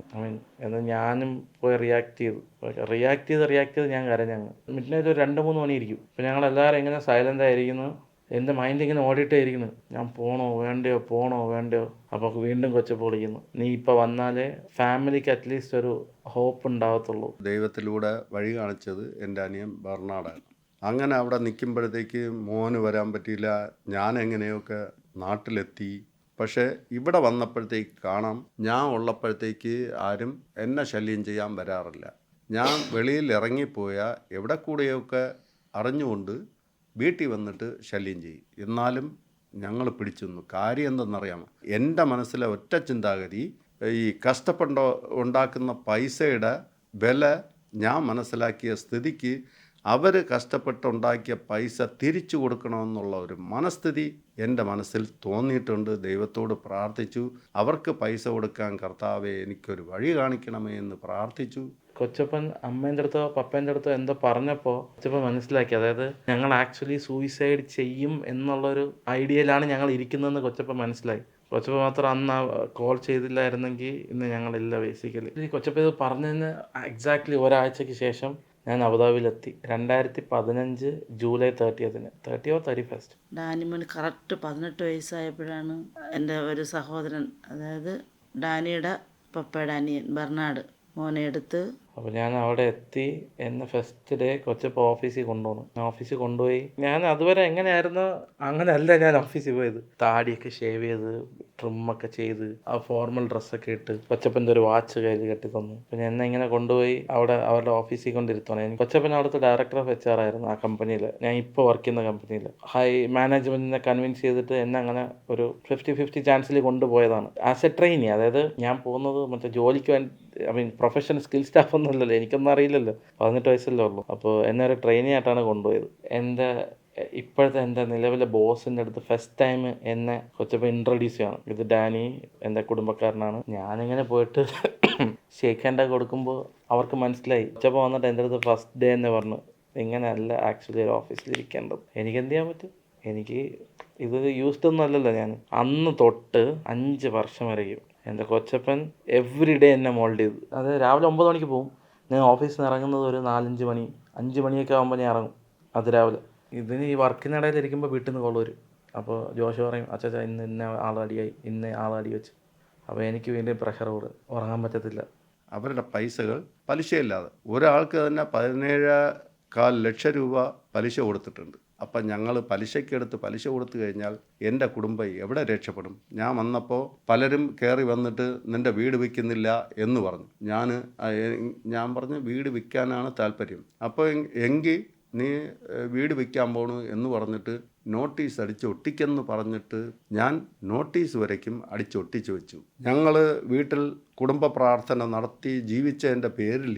എന്നാൽ ഞാനും പോയി റിയാക്ട് ചെയ്ത് ഞാൻ കരഞ്ഞങ്ങ്. മിഡ്നൈറ്റ് ഒരു 2-3 മണി ഇരിക്കും. അപ്പോൾ ഞങ്ങളെല്ലാവരും ഇങ്ങനെ സൈലൻ്റ് ആയിരിക്കുന്നു. എൻ്റെ മൈൻഡ് ഇങ്ങനെ ഓടിയിട്ടേ ഇരിക്കുന്നു, ഞാൻ പോകണോ വേണ്ടയോ. അപ്പോൾ വീണ്ടും കൊച്ചപ്പോൾ വിളിക്കുന്നു, നീ ഇപ്പോൾ വന്നാലേ ഫാമിലിക്ക് അറ്റ്ലീസ്റ്റ് ഒരു ഹോപ്പ് ഉണ്ടാകത്തുള്ളൂ.
ദൈവത്തിലൂടെ വഴി കാണിച്ചത് എൻ്റെ അനിയൻ ബർണാടാണ്. അങ്ങനെ അവിടെ നിൽക്കുമ്പോഴത്തേക്ക് മോന് വരാൻ പറ്റിയില്ല. ഞാൻ എങ്ങനെയൊക്കെ നാട്ടിലെത്തി. പക്ഷേ ഇവിടെ വന്നപ്പോഴത്തേക്ക് കാണാം, ഞാൻ ഉള്ളപ്പോഴത്തേക്ക് ആരും എന്നെ ശല്യം ചെയ്യാൻ വരാറില്ല. ഞാൻ വെളിയിൽ ഇറങ്ങിപ്പോയാൽ എവിടെ കൂടെയൊക്കെ അറിഞ്ഞുകൊണ്ട് വീട്ടിൽ വന്നിട്ട് ശല്യം ചെയ്യും. എന്നാലും ഞങ്ങൾ പിടിച്ചു നിന്നു. കാര്യം എന്തെന്നറിയാമോ? എൻ്റെ മനസ്സിലെ ഒറ്റ ചിന്താഗതി, ഈ ഉണ്ടാക്കുന്ന പൈസയുടെ വില ഞാൻ മനസ്സിലാക്കിയ സ്ഥിതിക്ക് അവർ കഷ്ടപ്പെട്ടുണ്ടാക്കിയ പൈസ തിരിച്ചു കൊടുക്കണമെന്നുള്ള ഒരു മനസ്ഥിതി എൻ്റെ മനസ്സിൽ തോന്നിയിട്ടുണ്ട്. ദൈവത്തോട് പ്രാർത്ഥിച്ചു, അവർക്ക് പൈസ കൊടുക്കാൻ കർത്താവേ എനിക്കൊരു വഴി കാണിക്കണമേ എന്ന് പ്രാർത്ഥിച്ചു.
കൊച്ചപ്പൻ അമ്മേൻ്റെ അടുത്തോ പപ്പേൻ്റെ അടുത്തോ എന്തോ പറഞ്ഞപ്പോൾ കൊച്ചപ്പൻ മനസ്സിലാക്കി, അതായത് ഞങ്ങൾ ആക്ച്വലി സൂയിസൈഡ് ചെയ്യും എന്നുള്ളൊരു ഐഡിയയിലാണ് ഞങ്ങൾ ഇരിക്കുന്നതെന്ന് കൊച്ചപ്പൻ മനസ്സിലായി. കൊച്ചപ്പൻ മാത്രം അന്ന് കോൾ ചെയ്തില്ലായിരുന്നെങ്കിൽ ഇന്ന് ഞങ്ങളില്ല ബേസിക്കലി. കൊച്ചപ്പൻ ഇത് പറഞ്ഞതിന് എക്സാക്ട്ലി ഒരാഴ്ചയ്ക്ക് ശേഷം ഞാൻ അബുദാബിയിലെത്തി. 2015 ജൂലൈ 31st.
ഡാനിമോന് കറക്റ്റ് 18 വയസ്സായപ്പോഴാണ് എൻ്റെ ഒരു സഹോദരൻ, അതായത് ഡാനിയുടെ പപ്പയുടെ അനിയൻ ബെർണാഡ് മോനെ എടുത്ത്.
അപ്പോൾ ഞാൻ അവിടെ എത്തി. എന്നെ ഫസ്റ്റ് ഡേ കൊച്ചപ്പ ഓഫീസിൽ കൊണ്ടുവന്നു. ഞാൻ ഓഫീസിൽ കൊണ്ടുപോയി. ഞാൻ അതുവരെ എങ്ങനെയായിരുന്നു അങ്ങനെയല്ല ഞാൻ ഓഫീസിൽ പോയത്. താടിയൊക്കെ ഷേവ് ചെയ്ത് ട്രിമ്മൊക്കെ ചെയ്ത് ആ ഫോർമൽ ഡ്രസ്സൊക്കെ ഇട്ട് കൊച്ചപ്പൻ്റെ ഒരു വാച്ച് കയ്യിൽ കെട്ടി തന്നു. പിന്നെ എന്നെ ഇങ്ങനെ കൊണ്ടുപോയി അവിടെ അവരുടെ ഓഫീസിൽ കൊണ്ടിരുത്തണം. കൊച്ചപ്പൻ അവിടുത്തെ ഡയറക്ടർ ഓഫ് HR ആയിരുന്നു ആ കമ്പനിയിൽ, ഞാൻ ഇപ്പോൾ വർക്ക് ചെയ്യുന്ന കമ്പനിയിൽ. ഹൈ മാനേജ്മെൻറ്റിനെ കൺവിൻസ് ചെയ്തിട്ട് എന്നെ അങ്ങനെ ഒരു 50-50 ചാൻസിൽ കൊണ്ടുപോയതാണ് ആസ് എ ട്രെയിനി. അതായത് ഞാൻ പോകുന്നത് മറ്റേ ജോലിക്ക് വേണ്ടി, പ്രൊഫഷണൽ സ്കിൽ സ്റ്റാഫ് ഒന്നും ഇല്ലല്ലോ, എനിക്കൊന്നും അറിയില്ലല്ലോ, 18 വയസ്സല്ലേ ഉള്ളൂ. അപ്പോൾ എന്നെ ഒരു ട്രെയിനി ആയിട്ടാണ് കൊണ്ടുപോയത്. ഇപ്പോഴത്തെ എൻ്റെ നിലവിലെ ബോസിൻ്റെ അടുത്ത് ഫസ്റ്റ് ടൈം എന്നെ കൊച്ചപ്പൻ ഇൻട്രൊഡ്യൂസ് ചെയ്യണം. ഇത് ഡാനി എൻ്റെ കുടുംബക്കാരനാണ്. ഞാനിങ്ങനെ പോയിട്ട് ഷേക്ക് ഹാൻഡൊക്കെ കൊടുക്കുമ്പോൾ അവർക്ക് മനസ്സിലായി. കൊച്ചപ്പൻ വന്നിട്ട് എൻ്റെ അടുത്ത് ഫസ്റ്റ് ഡേ എന്ന് പറഞ്ഞു, ഇങ്ങനെയല്ല ആക്ച്വലി ഒരു ഓഫീസിൽ ഇരിക്കേണ്ടത്. എനിക്ക് എന്ത് ചെയ്യാൻ പറ്റും, എനിക്ക് ഇത് യൂസ്ഡ് ഒന്നും അല്ലല്ലോ. ഞാൻ അന്ന് തൊട്ട് 5 വർഷം വരെയും എൻ്റെ കൊച്ചപ്പൻ എവറി ഡേ എന്നെ മോൾഡ് ചെയ്തു. അത് രാവിലെ 9 മണിക്ക് പോകും, ഞാൻ ഓഫീസിൽ നിന്ന് ഇറങ്ങുന്നത് ഒരു 4-5 മണി 5 മണിയൊക്കെ ആകുമ്പോൾ ഞാൻ ഇറങ്ങും അതിരാവിലെ. ഇതിന് ഈ വർക്കിനിടയിൽ ഇരിക്കുമ്പോൾ വീട്ടിൽ നിന്ന് കോൾ വരും. അപ്പോൾ ജോഷ് പറയും, അച്ഛാ ഇന്ന ആളടിയായി, ഇന്ന ആളടി വെച്ച്. അപ്പോൾ എനിക്ക് വീണ്ടും പ്രഷർ കൂടും, ഉറങ്ങാൻ പറ്റത്തില്ല.
അവരുടെ പൈസകൾ പലിശയില്ലാതെ ഒരാൾക്ക് തന്നെ 17.4 ലക്ഷം രൂപ പലിശ കൊടുത്തിട്ടുണ്ട്. അപ്പം ഞങ്ങൾ പലിശക്കെടുത്ത് പലിശ കൊടുത്തു കഴിഞ്ഞാൽ എൻ്റെ കുടുംബം എവിടെ രക്ഷപ്പെടും? ഞാൻ വന്നപ്പോൾ പലരും കയറി വന്നിട്ട് നിൻ്റെ വീട് വിൽക്കുന്നില്ല എന്ന് പറഞ്ഞു. ഞാൻ പറഞ്ഞു വീട് വിൽക്കാനാണ് താല്പര്യം. അപ്പോൾ എങ്കിൽ നീ വീട് വിൽക്കാൻ പോണു എന്ന് പറഞ്ഞിട്ട് നോട്ടീസ് അടിച്ചൊട്ടിക്കെന്ന് പറഞ്ഞിട്ട് ഞാൻ നോട്ടീസ് വരയ്ക്കും അടിച്ചൊട്ടിച്ച് വെച്ചു. ഞങ്ങൾ വീട്ടിൽ കുടുംബ പ്രാർത്ഥന നടത്തി ജീവിച്ചതിൻ്റെ പേരിൽ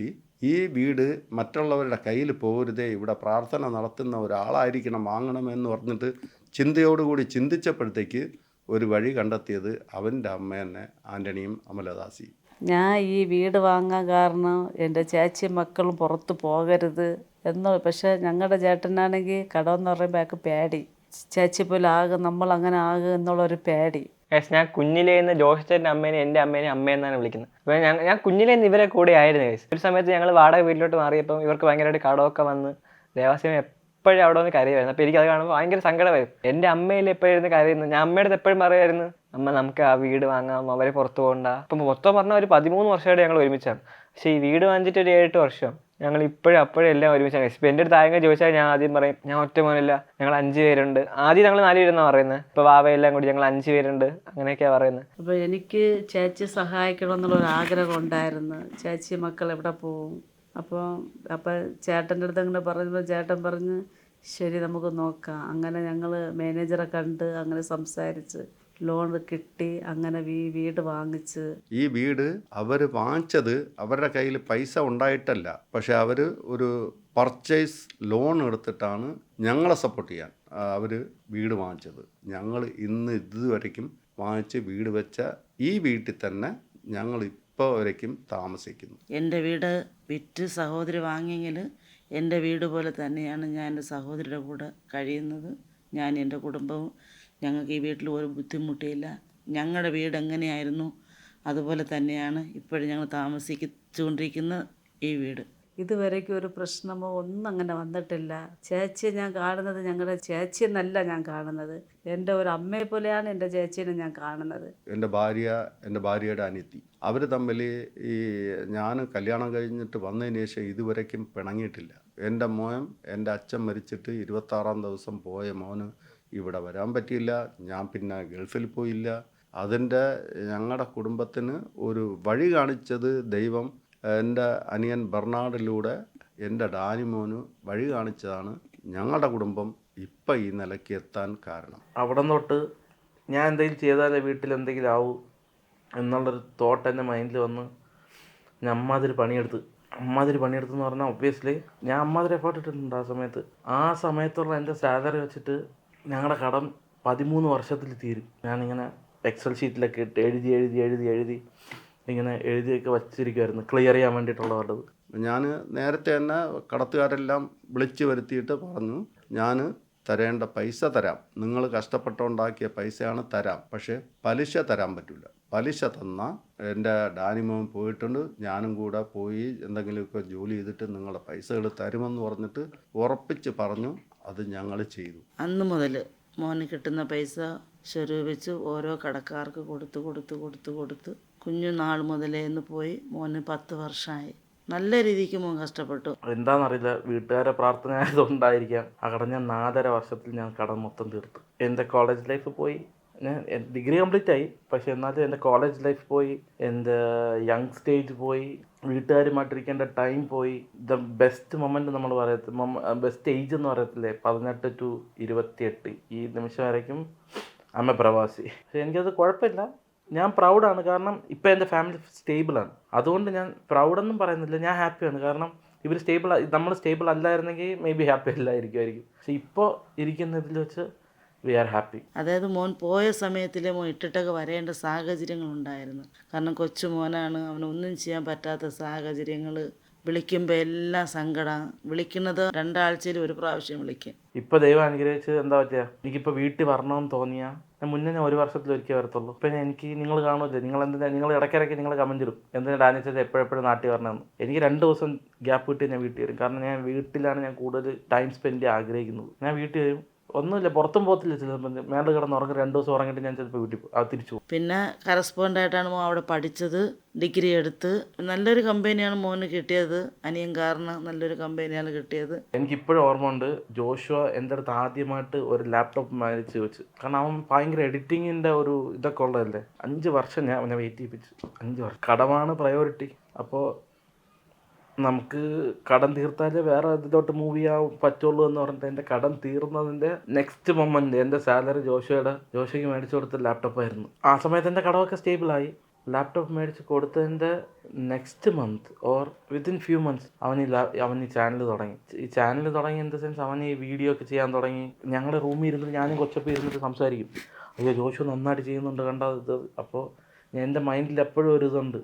ഈ വീട് മറ്റുള്ളവരുടെ കയ്യിൽ പോകരുതേ, ഇവിടെ പ്രാർത്ഥന നടത്തുന്ന ഒരാളായിരിക്കണം വാങ്ങണമെന്ന് പറഞ്ഞിട്ട് ചിന്തയോടുകൂടി ചിന്തിച്ചപ്പോഴത്തേക്ക് ഒരു വഴി കണ്ടെത്തിയത് അവൻ്റെ അമ്മ തന്നെ, ആൻ്റണിയും അമലദാസിയും.
ഞാൻ ഈ വീട് വാങ്ങാൻ കാരണം എൻ്റെ ചേച്ചി മക്കളും പുറത്ത് പോകരുത് പക്ഷേ ഞങ്ങളുടെ ചേട്ടനാണെങ്കിൽ കടമെന്ന് പറയുമ്പോൾ അയാൾക്ക് പേടി, ചേച്ചി പോലെ ആകും, നമ്മൾ അങ്ങനെ ആകും എന്നുള്ളൊരു പേടി.
ഞാൻ കുഞ്ഞിലേ നിന്ന് ജോഷേൻ്റെ അമ്മേനെ എൻ്റെ അമ്മേനെ അമ്മയെന്നാണ് വിളിക്കുന്നത്. അപ്പോൾ ഞാൻ കുഞ്ഞിലേ നിന്ന് ഇവരെ കൂടെ ആയിരുന്നു ഗൈസ്. ഒരു സമയത്ത് ഞങ്ങൾ വാടക വീട്ടിലോട്ട് മാറിയപ്പോൾ ഇവർക്ക് ഭയങ്കരമായിട്ട് കടമൊക്കെ വന്ന് ദേവാസ്യം എപ്പോഴും അവിടെ വന്ന് കരയുമായിരുന്നു. അപ്പോൾ എനിക്കത് കാണുമ്പോൾ ഭയങ്കര സങ്കടമായിരുന്നു. എൻ്റെ അമ്മയിൽ എപ്പോഴും കരയുന്നു. ഞാൻ അമ്മയുടെ അടുത്ത് എപ്പോഴും പറയുമായിരുന്നു, അമ്മ നമുക്ക് ആ വീട് വാങ്ങാം, അവരെ പുറത്ത് പോകണ്ട. അപ്പം മൊത്തം പറഞ്ഞാൽ ഒരു 13 വർഷമായിട്ട് ഞങ്ങൾ ഒരുമിച്ചാണ്. പക്ഷേ ഈ വീട് വാങ്ങിച്ചിട്ട് ഒരു 7-8 വർഷം ഞങ്ങൾ ഇപ്പോഴും അപ്പോഴും എല്ലാം ഒരുമിച്ചാണ്. ഇപ്പം എൻ്റെ അടുത്ത് ആരെങ്കിലും ചോദിച്ചാൽ ഞാൻ ആദ്യം പറയും ഞാൻ ഒറ്റ മോനില്ല, ഞങ്ങൾ 5 പേരുണ്ട്. ആദ്യം ഞങ്ങൾ 4 പേരെന്നാണ് പറയുന്നത്, ഇപ്പോൾ വാവയെല്ലാം കൂടി ഞങ്ങൾ 5 പേരുണ്ട്, അങ്ങനെയൊക്കെയാണ് പറയുന്നത്.
അപ്പോൾ എനിക്ക് ചേച്ചി സഹായിക്കണം എന്നുള്ളൊരു ആഗ്രഹം ഉണ്ടായിരുന്നു. ചേച്ചി മക്കൾ എവിടെ പോവും? അപ്പോൾ ചേട്ടൻ്റെ അടുത്ത് അങ്ങനെ പറയുമ്പോൾ ചേട്ടൻ പറഞ്ഞ് ശരി നമുക്ക് നോക്കാം. അങ്ങനെ ഞങ്ങൾ മാനേജറെ കണ്ട് അങ്ങനെ സംസാരിച്ച് ലോൺ കിട്ടി, അങ്ങനെ വീട് വാങ്ങിച്ച്.
ഈ വീട് അവർ വാങ്ങിച്ചത് അവരുടെ കയ്യിൽ പൈസ ഉണ്ടായിട്ടല്ല, പക്ഷെ അവർ ഒരു പർച്ചേസ് ലോൺ എടുത്തിട്ടാണ് ഞങ്ങളെ സപ്പോർട്ട് ചെയ്യാൻ അവർ വീട് വാങ്ങിച്ചത്. ഞങ്ങൾ ഇതുവരയ്ക്കും വാങ്ങിച്ച് വീട് വെച്ച ഈ വീട്ടിൽ തന്നെ ഞങ്ങൾ ഇപ്പോൾ വരയ്ക്കും താമസിക്കുന്നു.
എൻ്റെ വീട് വിറ്റ് സഹോദരി വാങ്ങിയെങ്കിൽ എൻ്റെ വീട് പോലെ തന്നെയാണ് ഞാൻ എൻ്റെ സഹോദരിയുടെ കൂടെ കഴിയുന്നത്. ഞാൻ എൻ്റെ കുടുംബവും, ഞങ്ങൾക്ക് ഈ വീട്ടിൽ ഒരു ബുദ്ധിമുട്ടില്ല. ഞങ്ങളുടെ വീട് എങ്ങനെയായിരുന്നു അതുപോലെ തന്നെയാണ് ഇപ്പോഴും ഞങ്ങൾ താമസിച്ചുകൊണ്ടിരിക്കുന്ന ഈ വീട്.
ഇതുവരേക്കും ഒരു പ്രശ്നമോ ഒന്നും അങ്ങനെ വന്നിട്ടില്ല. ചേച്ചിയെ ഞാൻ കാണുന്നത് ഞങ്ങളുടെ ചേച്ചി എന്നല്ല ഞാൻ കാണുന്നത്, എൻ്റെ ഒരു അമ്മയെ പോലെയാണ് എൻ്റെ ചേച്ചീനെ ഞാൻ കാണുന്നത്.
എൻ്റെ ഭാര്യയുടെ അനിയത്തി, അവർ തമ്മിൽ ഞാൻ കല്യാണം കഴിഞ്ഞിട്ട് വന്നതിന് ശേഷം ഇതുവരയ്ക്കും പിണങ്ങിയിട്ടില്ല. എൻ്റെ അച്ഛൻ മരിച്ചിട്ട് 26-ാം ദിവസം പോയ മോന് ഇവിടെ വരാൻ പറ്റിയില്ല. ഞാൻ പിന്നെ ഗൾഫിൽ പോയില്ല. അതിൻ്റെ ഞങ്ങളുടെ കുടുംബത്തിന് ഒരു വഴി കാണിച്ചത് ദൈവം എൻ്റെ അനിയൻ ബെർണാഡിലൂടെ എൻ്റെ ഡാനിമോന് വഴി കാണിച്ചതാണ് ഞങ്ങളുടെ കുടുംബം ഇപ്പം ഈ നിലയ്ക്ക് എത്താൻ കാരണം.
അവിടെ തൊട്ട് ഞാൻ എന്തെങ്കിലും ചെയ്താലേ വീട്ടിൽ എന്തെങ്കിലും ആവൂ എന്നുള്ളൊരു തോട്ട് എൻ്റെ മൈൻഡിൽ വന്ന് ഞാൻ അമ്മാതിരി പണിയെടുത്തെന്ന് പറഞ്ഞാൽ ഒബ്വിയസ്ലി ഞാൻ അമ്മാതിരി എഫേർട്ട് ഇട്ടിട്ടുണ്ട് ആ സമയത്തുള്ള എൻ്റെ സാലറി വെച്ചിട്ട് ഞങ്ങളുടെ കടം 13 വർഷത്തിൽ തീരും. ഞാനിങ്ങനെ എക്സൽ ഷീറ്റിലൊക്കെ ഇട്ട് എഴുതി ഇങ്ങനെ എഴുതിയൊക്കെ വച്ചിരിക്കുമായിരുന്നു ക്ലിയർ ചെയ്യാൻ വേണ്ടിയിട്ടുള്ളത്.
ഞാൻ നേരത്തെ തന്നെ കടത്തുകാരെല്ലാം വിളിച്ചു വരുത്തിയിട്ട് പറഞ്ഞു, ഞാൻ തരേണ്ട പൈസ തരാം, നിങ്ങൾ കഷ്ടപ്പെട്ടുണ്ടാക്കിയ പൈസയാണ് തരാം, പക്ഷേ പലിശ തരാൻ പറ്റില്ല. പലിശ തന്നാൽ എൻ്റെ ഡാനിമോൻ പോയിട്ടുണ്ട്, ഞാനും കൂടെ പോയി എന്തെങ്കിലുമൊക്കെ ജോലി ചെയ്തിട്ട് നിങ്ങളുടെ പൈസകൾ തരുമെന്ന് പറഞ്ഞിട്ട് ഉറപ്പിച്ച് പറഞ്ഞു. അത് ഞങ്ങൾ ചെയ്തു.
അന്ന് മുതൽ മോന് കിട്ടുന്ന പൈസ സ്വരൂപിച്ച് ഓരോ കടക്കാർക്ക് കൊടുത്ത് കുഞ്ഞുനാൾ മുതലേ ഇന്ന് പോയി. മോന് 10 വർഷമായി. നല്ല രീതിക്ക് മോൻ കഷ്ടപ്പെട്ടു.
എന്താണെന്നറിയില്ല, വീട്ടുകാരെ പ്രാർത്ഥന ആയതുകൊണ്ടായിരിക്കാം ആ കടം ഞാൻ 4.5 വർഷത്തിൽ ഞാൻ കടം മൊത്തം തീർത്തു. എൻ്റെ കോളേജ് ലൈഫ് പോയി, ഞാൻ ഡിഗ്രി കംപ്ലീറ്റ് ആയി, പക്ഷെ എന്നാലും എൻ്റെ കോളേജ് ലൈഫ് പോയി, എൻ്റെ യങ് സ്റ്റേജ് പോയി, വീട്ടുകാരുമായിട്ടിരിക്കേണ്ട ടൈം പോയി. ദ ബെസ്റ്റ് മൊമെൻറ്റ് നമ്മൾ ബെസ്റ്റ് ഏജ് എന്ന് പറയത്തില്ലേ, 18 to 28, ഈ നിമിഷം വരയ്ക്കും അമ്മ പ്രവാസി. പക്ഷെ എനിക്കത് കുഴപ്പമില്ല, ഞാൻ പ്രൗഡാണ്. കാരണം ഇപ്പം എൻ്റെ ഫാമിലി സ്റ്റേബിളാണ്. അതുകൊണ്ട് ഞാൻ പ്രൗഡൊന്നും പറയുന്നില്ല, ഞാൻ ഹാപ്പിയാണ്. കാരണം ഇവർ നമ്മൾ സ്റ്റേബിൾ അല്ലായിരുന്നെങ്കിൽ മേ ബി ഹാപ്പി അല്ലായിരിക്കുമായിരിക്കും. പക്ഷെ ഇപ്പോൾ ഇരിക്കുന്നതിൽ വെച്ച് വി ആർ ഹാപ്പി.
അതായത് മോൻ പോയ സമയത്തിലെ മോൻ ഇട്ടിട്ടൊക്കെ വരേണ്ട സാഹചര്യങ്ങളുണ്ടായിരുന്നു. കാരണം കൊച്ചു മോനാണ്, അവനൊന്നും ചെയ്യാൻ പറ്റാത്ത സാഹചര്യങ്ങൾ. വിളിക്കുമ്പോൾ എല്ലാം സങ്കടം. വിളിക്കുന്നത് 2 ആഴ്ചയിൽ 1 പ്രാവശ്യം വിളിക്കും.
ഇപ്പോൾ ദൈവം അനുഗ്രഹിച്ച് എന്താ പറ്റുക, എനിക്കിപ്പോൾ വീട്ടിൽ വരണമെന്ന് തോന്നിയാൽ ഞാൻ മുന്നേ 1 വർഷത്തിൽ ഒരിക്കൽ വരത്തുള്ളൂ. ഇപ്പം എനിക്ക് നിങ്ങൾ കാണുമല്ലോ, നിങ്ങൾ ഇടയ്ക്കിടയ്ക്ക് നിങ്ങൾ കമൻറ്റ് ഇടും എന്തിനാ ഡാനിച്ചത് എപ്പോഴെപ്പോഴും നാട്ടിൽ വരണമെന്ന്. എനിക്ക് 2 ദിവസം ഗ്യാപ്പ് കിട്ടി ഞാൻ വീട്ടിൽ വരും. കാരണം ഞാൻ വീട്ടിലാണ് ഞാൻ കൂടുതൽ ടൈം സ്പെൻഡ് ചെയ്യാൻ ആഗ്രഹിക്കുന്നത്. ഞാൻ വീട്ടിൽ വരും, ഒന്നുമില്ല, പുറത്തും പോകത്തില്ല. ചിലപ്പോൾ മേളിൽ കിടന്ന് ഉറങ്ങി 2 ദിവസം ഉറങ്ങിയിട്ട് ഞാൻ ചിലപ്പോൾ വീട്ടിൽ തിരിച്ചു പോകും.
പിന്നെ കറസ്പോണ്ടായിട്ടാണ് മോൻ അവിടെ പഠിച്ചത്, ഡിഗ്രി എടുത്ത്. നല്ലൊരു കമ്പനിയാണ് മോന് കിട്ടിയത്. അനിയൻ കാരണം നല്ലൊരു കമ്പനിയാണ് കിട്ടിയത്.
എനിക്കിപ്പോഴും ഓർമ്മ ഉണ്ട്, ജോഷുവ എൻ്റെ അടുത്ത് ആദ്യമായിട്ട് ഒരു ലാപ്ടോപ്പ് മേടിച്ച് വെച്ച്. കാരണം അവൻ ഭയങ്കര എഡിറ്റിങ്ങിൻ്റെ ഒരു ഇതൊക്കെ ഉള്ളതല്ലേ. 5 വർഷം ഞാൻ അവനെ വെയിറ്റ് ചെയ്യിപ്പിച്ചു. 5 വർഷം. കടമാണ് പ്രയോറിറ്റി. അപ്പോൾ നമുക്ക് കടം തീർത്താലേ വേറെ ഇതിലോട്ട് മൂവ് ചെയ്യാൻ പറ്റുള്ളൂ എന്ന് പറഞ്ഞിട്ട് എൻ്റെ കടം തീർന്നതിൻ്റെ നെക്സ്റ്റ് മൊമെൻറ്റ് എൻ്റെ സാലറി ജോഷയ്ക്ക് മേടിച്ചു കൊടുത്ത ലാപ്ടോപ്പായിരുന്നു. ആ സമയത്ത് എൻ്റെ കടമൊക്കെ സ്റ്റേബിളായി. ലാപ്ടോപ്പ് മേടിച്ച് കൊടുത്തതിൻ്റെ next month or within few months അവൻ ഈ ചാനൽ തുടങ്ങി. ഈ ചാനൽ തുടങ്ങി ഇൻ ദ സെൻസ് അവൻ ഈ വീഡിയോ ഒക്കെ ചെയ്യാൻ തുടങ്ങി. ഞങ്ങളുടെ റൂമിൽ ഇരുന്നിട്ട് ഞാനും കൊച്ചപ്പം ഇരുന്നിട്ട് സംസാരിക്കും, അയ്യോ ജോഷു നന്നായിട്ട് ചെയ്യുന്നുണ്ട് കണ്ടാ ഇത്. അപ്പോൾ എൻ്റെ മൈൻഡിൽ എപ്പോഴും ഒരു ഇതുണ്ട്,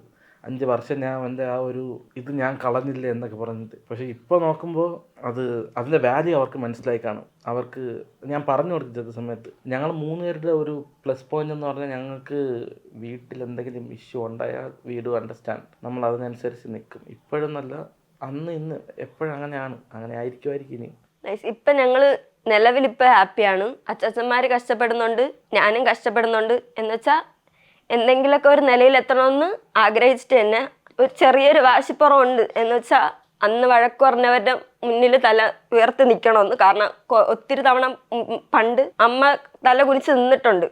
5 വർഷം ഞാൻ എൻ്റെ ആ ഒരു ഇത് ഞാൻ കളഞ്ഞില്ല എന്നൊക്കെ പറഞ്ഞിട്ട്. പക്ഷേ ഇപ്പോൾ നോക്കുമ്പോൾ അതിൻ്റെ വാല്യൂ അവർക്ക് മനസ്സിലായി കാണും. അവർക്ക് ഞാൻ പറഞ്ഞു കൊടുത്ത സമയത്ത് ഞങ്ങൾ 3 പേരുടെ ഒരു പ്ലസ് പോയിന്റ് എന്ന് പറഞ്ഞാൽ, ഞങ്ങൾക്ക് വീട്ടിൽ എന്തെങ്കിലും ഇഷ്യൂ ഉണ്ടായാൽ വി ഡു അണ്ടർസ്റ്റാൻഡ്, നമ്മൾ അതിനനുസരിച്ച് നിൽക്കും. ഇപ്പോഴും നല്ല, അന്ന് ഇന്ന് എപ്പോഴും അങ്ങനെയാണ്, അങ്ങനെ ആയിരിക്കുമായിരിക്കും ഇനി.
ഇപ്പം ഞങ്ങൾ നിലവിലിപ്പോൾ ഹാപ്പിയാണ്. അച്ഛന്മാർ കഷ്ടപ്പെടുന്നുണ്ട്, ഞാനും കഷ്ടപ്പെടുന്നുണ്ട്. എന്നുവെച്ചാൽ എന്തെങ്കിലുമൊക്കെ ഒരു നിലയിലെത്തണമെന്ന് ആഗ്രഹിച്ചിട്ട് തന്നെ ഒരു ചെറിയൊരു വാശിപ്പുറമുണ്ട്. എന്ന് വെച്ചാൽ അന്ന് വഴക്ക് പറഞ്ഞവരുടെ മുന്നിൽ തല ഉയർത്തി നിൽക്കണമെന്ന്. കാരണം ഒത്തിരി തവണ പണ്ട് അമ്മ തല കുനിച്ച് നിന്നിട്ടുണ്ട്.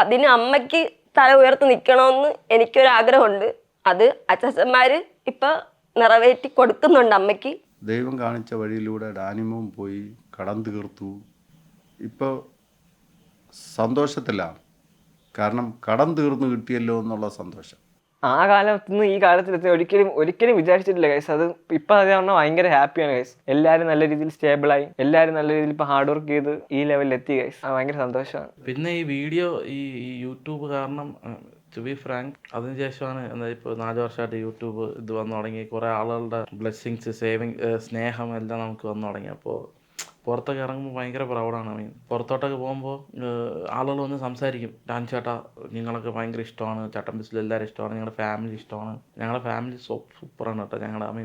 അതിന് അമ്മയ്ക്ക് തല ഉയർത്തി നിൽക്കണമെന്ന് എനിക്കൊരാഗ്രഹമുണ്ട്. അത് അച്ഛന്മാർ ഇപ്പം നിറവേറ്റി കൊടുക്കുന്നുണ്ട് അമ്മയ്ക്ക്.
ദൈവം കാണിച്ച വഴിയിലൂടെ ഡാനിമോൻ പോയി കടം തീർത്തു. ഇപ്പോൾ സന്തോഷത്തിലാണ്. കാരണം കടം തീർന്നു കിട്ടിയല്ലോ എന്നുള്ള സന്തോഷം.
ആ കാലത്ത് നിന്ന് ഈ കാലത്തിലെത്തി ഒരിക്കലും വിചാരിച്ചിട്ടില്ല ഗൈസ്. അത് ഇപ്പം അത് പറഞ്ഞാൽ ഭയങ്കര ഹാപ്പിയാണ് ഗൈസ്. എല്ലാവരും നല്ല രീതിയിൽ സ്റ്റേബിളായി, എല്ലാവരും നല്ല രീതിയിൽ ഇപ്പോൾ ഹാർഡ് വർക്ക് ചെയ്ത് ഈ ലെവലിൽ എത്തി ഗൈസ്. ഭയങ്കര സന്തോഷമാണ്.
പിന്നെ ഈ വീഡിയോ ഈ യൂട്യൂബ് കാരണം, ടു ബി ഫ്രാങ്ക്, അതിനുശേഷമാണ് എന്താ ഇപ്പോൾ 4 വർഷമായിട്ട് യൂട്യൂബ് ഇത് വന്നു തുടങ്ങി. കുറേ ആളുകളുടെ ബ്ലെസ്സിങ്സ്, സ്നേഹം എല്ലാം നമുക്ക് വന്നു തുടങ്ങി. അപ്പോൾ പുറത്തൊക്കെ ഇറങ്ങുമ്പോൾ ഭയങ്കര പ്രൗഡാണ്. പുറത്തോട്ടൊക്കെ പോകുമ്പോൾ ആളുകൾ വന്ന് സംസാരിക്കും, ഡാൻസ് ചേട്ടാ നിങ്ങളൊക്കെ ഭയങ്കര ഇഷ്ടമാണ്, ചട്ടമ്പിസിൽ എല്ലാവരും ഇഷ്ടമാണ്, ഞങ്ങളുടെ ഫാമിലി ഇഷ്ടമാണ്. ഞങ്ങളുടെ ഫാമിലി സൂപ്പറാണ് കേട്ടോ.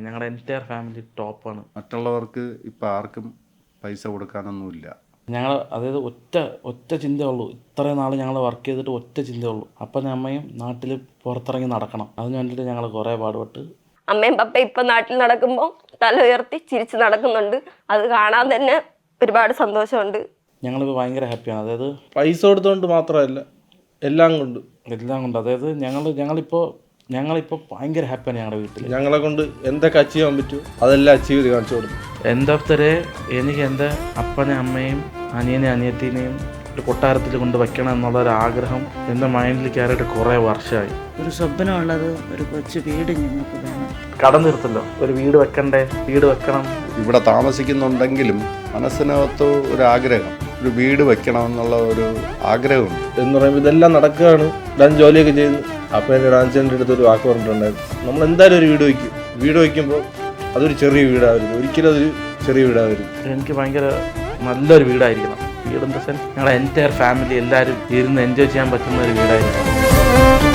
ഞങ്ങളുടെ എൻറ്റയർ ഫാമിലി ടോപ്പാണ്.
മറ്റുള്ളവർക്ക് ഇപ്പം ആർക്കും പൈസ കൊടുക്കാനൊന്നുമില്ല.
അതായത് ഒറ്റ ചിന്തയുള്ളൂ. ഇത്രയും നാൾ ഞങ്ങൾ വർക്ക് ചെയ്തിട്ട് ഒറ്റ ചിന്തയുള്ളൂ, അപ്പനും അമ്മയും നാട്ടിൽ പുറത്തിറങ്ങി നടക്കണം. അതിന് വേണ്ടിയിട്ട് ഞങ്ങൾ കുറേ പാടുപെട്ട്.
അമ്മയും പപ്പ ഇപ്പം നാട്ടിൽ നടക്കുമ്പോൾ തല ഉയർത്തി ചിരിച്ച് നടക്കുന്നുണ്ട്. അത് കാണാൻ തന്നെ ഒരുപാട് സന്തോഷമുണ്ട്.
ഞങ്ങളിപ്പോൾ ഭയങ്കര ഹാപ്പിയാണ്. അതായത്
പൈസ കൊടുത്തുകൊണ്ട് മാത്രമല്ല, എല്ലാം കൊണ്ട്.
അതായത് ഞങ്ങളിപ്പോൾ ഭയങ്കര ഹാപ്പിയാണ് ഞങ്ങളുടെ വീട്ടിൽ.
ഞങ്ങളെ കൊണ്ട് എന്തൊക്കെ അച്ചീവ് ചെയ്യാൻ പറ്റുമോ അതെല്ലാം അച്ചീവ് ചെയ്ത് കാണിച്ചു കൊടുത്തു.
എൻഡ് ഓഫ് ദ ഡേ എനിക്ക് എൻ്റെ അപ്പനെയും അമ്മയും അനിയനെയും അനിയത്തിനെയും ഒരു കൊട്ടാരത്തിൽ കൊണ്ട് വയ്ക്കണം എന്നുള്ളൊരു ആഗ്രഹം എൻ്റെ മൈൻഡിൽ കയറിയിട്ട് കുറേ വർഷമായി.
ഒരു സ്വപ്നമുള്ളത് ഒരു കൊച്ചു വീട് ഞങ്ങൾക്ക് വേണം.
കടം തീർത്തല്ലോ, ഒരു വീട് വെക്കണം.
ഇവിടെ താമസിക്കുന്നുണ്ടെങ്കിലും മനസ്സിനകത്ത് ഒരു ആഗ്രഹം, ഒരു വീട് വെക്കണമെന്നുള്ള ഒരു ആഗ്രഹമുണ്ട്.
എന്ന് പറയുമ്പോൾ ഇതെല്ലാം നടക്കുകയാണ്. ഡാൻസ് ജോലിയൊക്കെ ചെയ്ത് അപ്പോൾ എൻ്റെ ഡാൻസിൻ്റെ അടുത്തൊരു വാക്ക് പറഞ്ഞിട്ടുണ്ടായിരുന്നു, നമ്മൾ എന്തായാലും ഒരു വീട് വയ്ക്കും. വീട് വയ്ക്കുമ്പോൾ
അതൊരു ചെറിയ വീടാവരുത്, ഒരിക്കലും അതൊരു ചെറിയ വീടാവരുത്.
എനിക്ക് ഭയങ്കര നല്ലൊരു വീടായിരിക്കണം. വീട് ഇൻ ദ സെൻസ് ഞങ്ങളുടെ എൻറ്റയർ ഫാമിലി എല്ലാവരും ഇരുന്ന് എൻജോയ് ചെയ്യാൻ പറ്റുന്ന ഒരു വീടായിരിക്കണം.